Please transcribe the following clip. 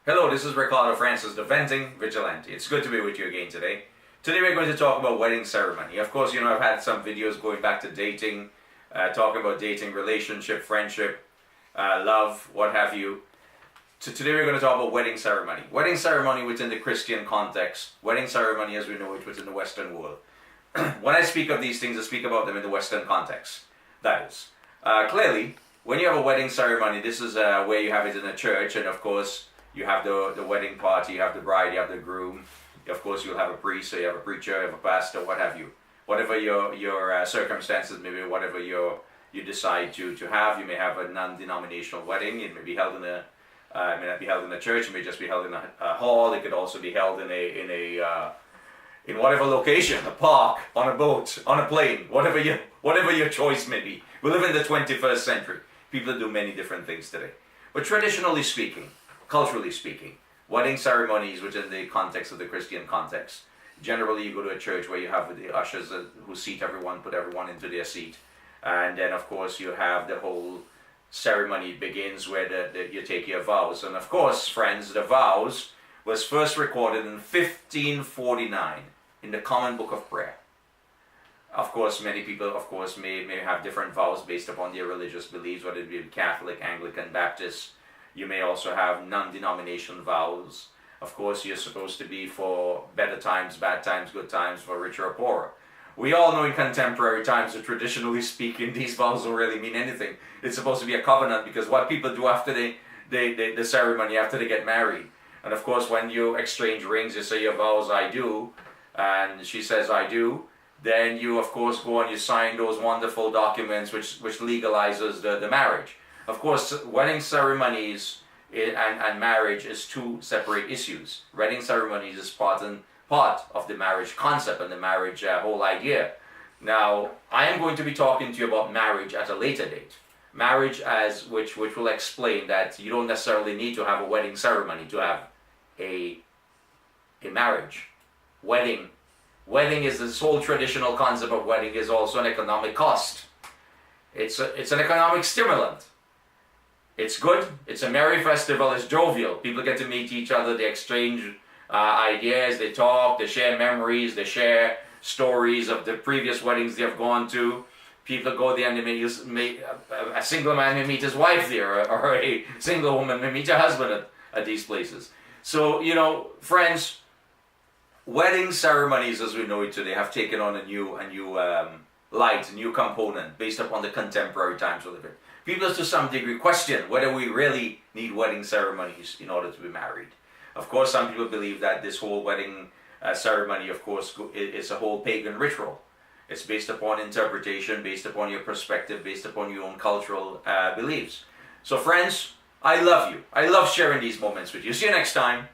Hello, this is Ricardo Francis, the Venting Vigilante. It's good to be with you again today. Today we're going to talk about wedding ceremony. Of course, I've had some videos going back to dating, talking about dating, relationship, friendship, love, what have you. So today we're going to talk about wedding ceremony. Wedding ceremony within the Christian context. Wedding ceremony as we know it within the Western world. When I speak of these things, I speak about them in the Western context. That is. Clearly, when you have a wedding ceremony, this is where you have it in a church, and of course, you have the wedding party, you have the bride, you have the groom. Of course, you'll have a priest, so you have a preacher, you have a pastor, what have you. Whatever your circumstances, maybe whatever you decide to have. You may have a non-denominational wedding. It may be held in it may not be held in a church. It may just be held in a hall. It could also be held in whatever location, a park, on a boat, on a plane, whatever your choice may be. We live in the 21st century. People do many different things today. But traditionally speaking, culturally speaking, wedding ceremonies within the context of the Christian context. Generally, you go to a church where you have the ushers who seat everyone, put everyone into their seat. And then, of course, you have the whole ceremony begins where you take your vows. And of course, friends, the vows was first recorded in 1549 in the Common Book of Prayer. Of course, many people, of course, may have different vows based upon their religious beliefs, whether it be Catholic, Anglican, Baptist. You may also have non-denomination vows. Of course, you're supposed to be for better times, bad times, good times, for richer or poorer. We all know in contemporary times that traditionally speaking, these vows don't really mean anything. It's supposed to be a covenant, because what people do after the ceremony, after they get married. And of course, when you exchange rings, you say your vows, I do, and she says, I do. Then you, of course, go and you sign those wonderful documents which legalizes the marriage. Of course, wedding ceremonies and marriage is two separate issues. Wedding ceremonies is part of the marriage concept and the marriage whole idea. Now, I am going to be talking to you about marriage at a later date. Marriage which will explain that you don't necessarily need to have a wedding ceremony to have a marriage. Wedding is this whole traditional concept of wedding is also an economic cost. It's an economic stimulant. It's good, it's a merry festival, it's jovial. People get to meet each other, they exchange ideas, they talk, they share memories, they share stories of the previous weddings they have gone to. People go there and they may a single man may meet his wife there, or a single woman may meet her husband at these places. So, friends, wedding ceremonies as we know it today have taken on a new light, a new component based upon the contemporary times we live in. People to some degree question whether we really need wedding ceremonies in order to be married. Of course, some people believe that this whole wedding ceremony, of course, is a whole pagan ritual. It's based upon interpretation, based upon your perspective, based upon your own cultural beliefs. So friends, I love you. I love sharing these moments with you. See you next time.